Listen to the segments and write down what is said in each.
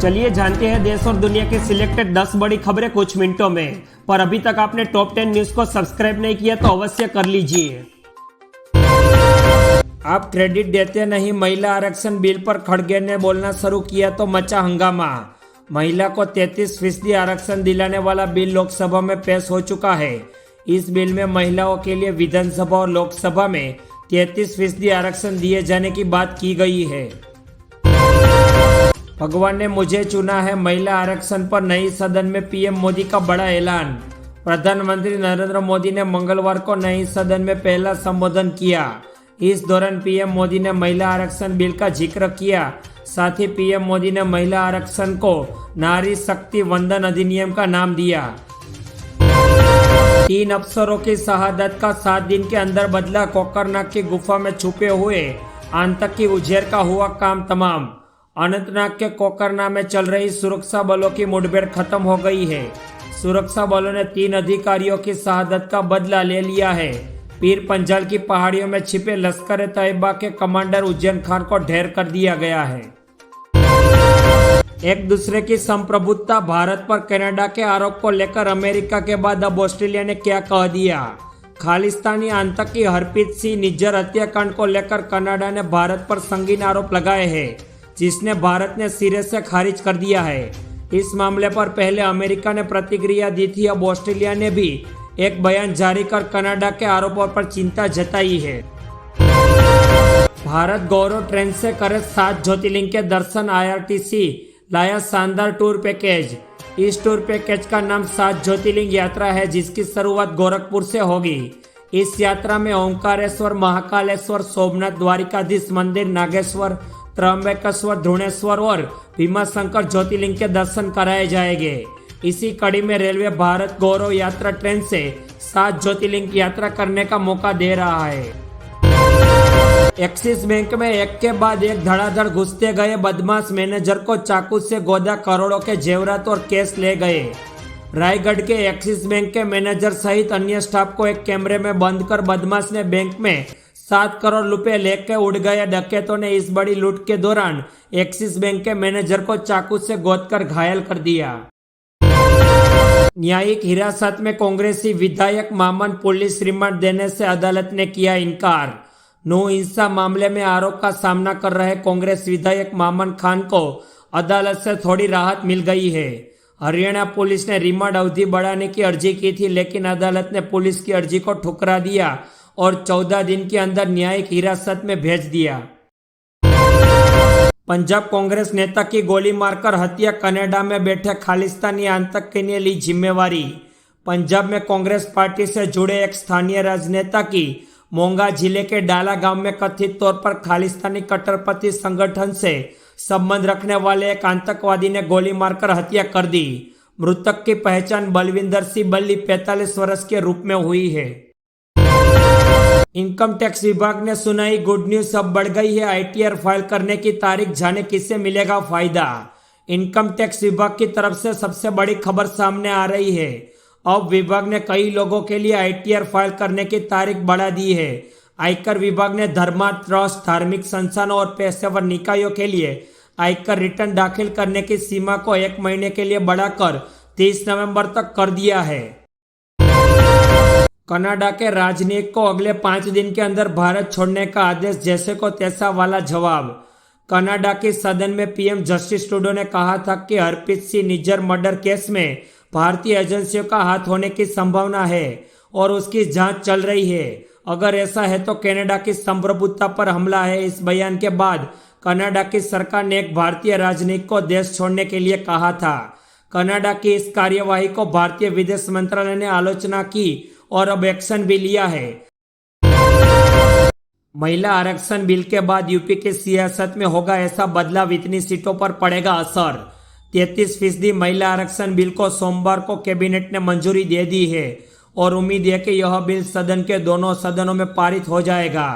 चलिए जानते हैं देश और दुनिया की सिलेक्टेड 10 बड़ी खबरें कुछ मिनटों में। पर अभी तक आपने टॉप 10 न्यूज को सब्सक्राइब नहीं किया तो अवश्य कर लीजिए। आप क्रेडिट देते नहीं, महिला आरक्षण बिल पर खड़गे ने बोलना शुरू किया तो मचा हंगामा। महिला को 33% आरक्षण दिलाने वाला बिल लोकसभा में पेश हो चुका है। इस बिल में महिलाओं के लिए विधानसभा और लोकसभा में 33% आरक्षण दिए जाने की बात की गई है। भगवान ने मुझे चुना है, महिला आरक्षण पर नई सदन में पीएम मोदी का बड़ा ऐलान। प्रधानमंत्री नरेंद्र मोदी ने मंगलवार को नई सदन में पहला संबोधन किया। इस दौरान पीएम मोदी ने महिला आरक्षण बिल का जिक्र किया। साथ ही पीएम मोदी ने महिला आरक्षण को नारी शक्ति वंदन अधिनियम का नाम दिया। 3 अफसरों की शहादत का 7 दिन के अंदर बदला। कोकरनाग की गुफा में छुपे हुए आतंकी उज्जैर का हुआ काम तमाम। अनंतनाग के कोकरनाग में चल रही सुरक्षा बलों की मुठभेड़ खत्म हो गई है। सुरक्षा बलों ने 3 अधिकारियों की शहादत का बदला ले लिया है। पीर पंजाल की पहाड़ियों में छिपे लश्कर तैयबा के कमांडर उज्जैन खान को ढेर कर दिया गया है। एक दूसरे की संप्रभुता भारत पर कनाडा के आरोप को लेकर अमेरिका के बाद अब ऑस्ट्रेलिया ने क्या कह दिया। खालिस्तानी आतंकी हरप्रीत सिंह निज्जर हत्याकांड को लेकर कनाडा ने भारत पर संगीन आरोप लगाए हैं, जिसने भारत ने सिरे से खारिज कर दिया है। इस मामले पर पहले अमेरिका ने प्रतिक्रिया दी थी। अब ऑस्ट्रेलिया ने भी एक बयान जारी कर कनाडा के आरोपों पर चिंता जताई है। भारत गौरव ट्रेन से करे 7 ज्योतिर्लिंग के दर्शन। IRTC लाया शानदार टूर पैकेज। इस टूर पैकेज का नाम 7 ज्योतिर्लिंग यात्रा है, जिसकी शुरुआत गोरखपुर से होगी। इस यात्रा में ओंकारेश्वर, महाकालेश्वर, सोमनाथ, द्वारिकाधीश मंदिर, नागेश्वर, त्र्यंबकेश्वर, धुणेश्वर और भीमाशंकर ज्योतिर्लिंग के दर्शन कराए जाएंगे। इसी कड़ी में रेलवे भारत गौरव यात्रा ट्रेन से 7 ज्योतिर्लिंग यात्रा करने का मौका दे रहा है। एक्सिस बैंक में एक के बाद एक धड़ाधड़ घुसते गए बदमाश मैनेजर को चाकू से गोदा, करोड़ों के जेवरात और कैश ले गए। रायगढ़ के एक्सिस बैंक के मैनेजर सहित अन्य स्टाफ को एक कैमरे में बंद कर बदमाश ने बैंक में 7 करोड़ रुपए लेकर उड़ गए। डकैतों ने इस बड़ी लूट के दौरान एक्सिस बैंक के मैनेजर को चाकू से गोदकर घायल कर दिया। न्यायिक हिरासत में कांग्रेसी विधायक मामन, पुलिस रिमांड देने से अदालत ने किया इनकार। नो हिंसा मामले में आरोप का सामना कर रहे कांग्रेस विधायक मामन खान को अदालत से थोड़ी राहत मिल गई है। हरियाणा पुलिस ने रिमांड अवधि बढ़ाने की अर्जी की थी, लेकिन अदालत ने पुलिस की अर्जी को ठुकरा दिया और 14 दिन के अंदर न्यायिक हिरासत में भेज दिया। पंजाब कांग्रेस नेता की गोली मारकर हत्या, कनाडा में बैठे खालिस्तानी आतंकी ने ली जिम्मेवारी। पंजाब में कांग्रेस पार्टी से जुड़े एक स्थानीय राजनेता की मोंगा जिले के डाला गांव में कथित तौर पर खालिस्तानी कट्टरपंथी संगठन से संबंध रखने वाले एक आतंकवादी ने गोली मारकर हत्या कर दी। मृतक की पहचान बलविंदर सिंह बल्ली 45 वर्ष के रूप में हुई है। इनकम टैक्स विभाग ने सुनाई गुड न्यूज, अब बढ़ गई है ITR फाइल करने की तारीख। जाने किसे मिलेगा फायदा। इनकम टैक्स विभाग की तरफ से सबसे बड़ी खबर सामने आ रही है। अब विभाग ने कई लोगों के लिए ITR फाइल करने की तारीख बढ़ा दी है। आयकर विभाग ने धर्मा, ट्रस्ट, धार्मिक संस्थानों और पेशेवर निकायों के लिए आयकर रिटर्न दाखिल करने की सीमा को 1 महीने के लिए बढ़ाकर 30 नवंबर तक कर दिया है। कनाडा के राजनयिक को अगले 5 दिन के अंदर भारत छोड़ने का आदेश, जैसे को तैसा वाला जवाब। कनाडा की सदन में पीएम जस्टिस ट्रूडो ने कहा था कि हरप्रीत सिंह निज्जर मर्डर केस में भारतीय एजेंसियों का हाथ होने की संभावना है और उसकी जांच चल रही है। अगर ऐसा है तो कनाडा की संप्रभुता पर हमला है। इस बयान के बाद कनाडा की सरकार ने एक भारतीय राजनयिक को देश छोड़ने के लिए कहा था। कनाडा की इस कार्यवाही को भारतीय विदेश मंत्रालय ने आलोचना की और अब एक्शन भी लिया है। महिला आरक्षण बिल के बाद यूपी की सियासत में होगा ऐसा बदलाव, इतनी सीटों पर पड़ेगा असर। 33% महिला आरक्षण बिल को सोमवार को कैबिनेट ने मंजूरी दे दी है और उम्मीद है कि यह बिल सदन के दोनों सदनों में पारित हो जाएगा।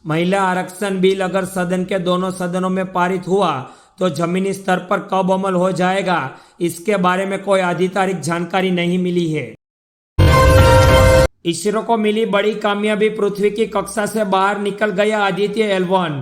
महिला आरक्षण बिल अगर सदन के दोनों सदनों में पारित हुआ तो जमीनी स्तर पर कब अमल हो जाएगा, इसके बारे में कोई आधिकारिक जानकारी नहीं मिली है। इसरो को मिली बड़ी कामयाबी, पृथ्वी की कक्षा से बाहर निकल गया आदित्य L1।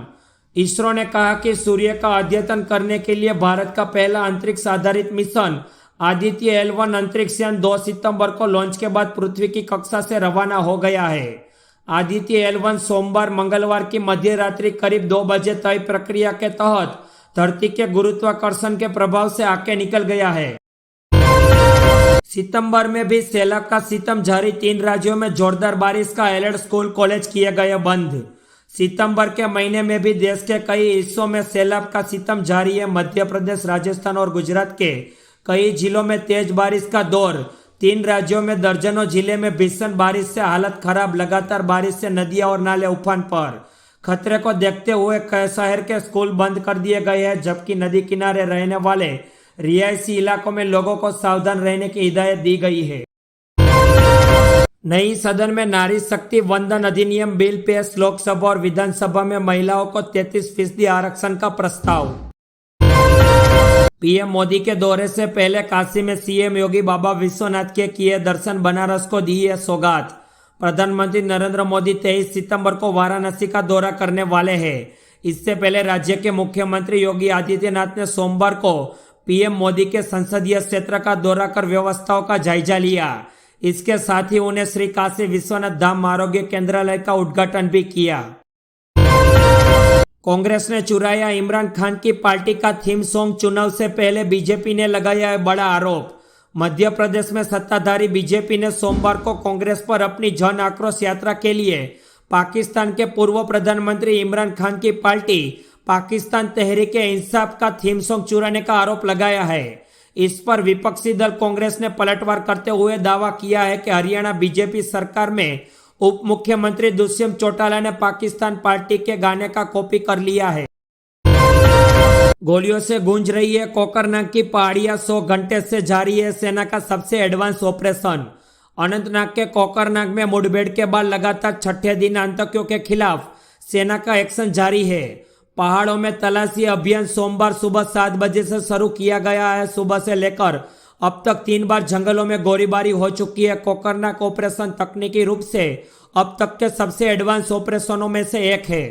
इसरो ने कहा कि सूर्य का अध्ययन करने के लिए भारत का पहला अंतरिक्ष आधारित मिशन आदित्य L1 अंतरिक्ष यान 2 सितंबर को लॉन्च के बाद पृथ्वी की कक्षा से रवाना हो गया है। आदित्य L1 सोमवार मंगलवार की मध्य रात्रि करीब 2 बजे तय प्रक्रिया के तहत धरती के गुरुत्वाकर्षण के प्रभाव से आगे निकल गया है। सितंबर में भी सैलाब का सितम जारी, 3 राज्यों में जोरदार बारिश का अलर्ट, स्कूल कॉलेज किए गए बंद। सितंबर के महीने में भी देश के कई हिस्सों में सैलाब का सितम जारी है। मध्य प्रदेश, राजस्थान और गुजरात के कई जिलों में तेज बारिश का दौर, 3 राज्यों में दर्जनों जिले में भीषण बारिश से हालत खराब। लगातार बारिश से नदियां और नाले उफान पर। खतरे को देखते हुए कई शहर के स्कूल बंद कर दिए गए हैं, जबकि नदी किनारे रहने वाले रिहायशी इलाकों में लोगों को सावधान रहने की हिदायत दी गई है। नई सदन में नारी शक्ति वंदन अधिनियम बिल पेश, लोकसभा और विधानसभा में महिलाओं को 33% आरक्षण का प्रस्ताव। पीएम मोदी के दौरे से पहले काशी में सीएम योगी बाबा विश्वनाथ के किए दर्शन, बनारस को दी है सौगात। प्रधानमंत्री नरेंद्र मोदी 23 सितंबर को वाराणसी का दौरा करने वाले हैं। इससे पहले राज्य के मुख्यमंत्री योगी आदित्यनाथ ने सोमवार को पीएम मोदी के संसदीय क्षेत्र का दौरा कर व्यवस्थाओं का जायजा लिया। इसके साथ ही उन्हें श्री काशी विश्वनाथ धाम आरोग्य केंद्रालय का उद्घाटन भी किया। कांग्रेस ने चुराया इमरान खान की पार्टी का थीम सॉन्ग, चुनाव से पहले बीजेपी ने लगाया है बड़ा आरोप। मध्य प्रदेश में सत्ताधारी बीजेपी ने सोमवार को कांग्रेस पर अपनी जन आक्रोश यात्रा के लिए पाकिस्तान के पूर्व प्रधानमंत्री इमरान खान की पार्टी पाकिस्तान तहरीक इंसाफ का थीम सॉन्ग चुराने का आरोप लगाया है। इस पर विपक्षी दल कांग्रेस ने पलटवार करते हुए दावा किया है कि हरियाणा बीजेपी सरकार में उप मुख्यमंत्री दुष्यंत चौटाला ने पाकिस्तान पार्टी के गाने का कॉपी कर लिया है। गोलियों से गूंज रही है कोकरनाग की पहाड़ियां, 100 घंटे से जारी है सेना का सबसे एडवांस ऑपरेशन। अनंतनाग के कोकरनाग में मुठभेड़ के बाद लगातार छठे दिन आतंकियों के खिलाफ सेना का एक्शन जारी है। पहाड़ों में तलाशी अभियान सोमवार सुबह 7 बजे से शुरू किया गया है। सुबह से लेकर अब तक 3 बार जंगलों में गोलीबारी हो चुकी है। कोकरनाग ऑपरेशन तकनीकी रूप से अब तक के सबसे एडवांस ऑपरेशनों में से एक है।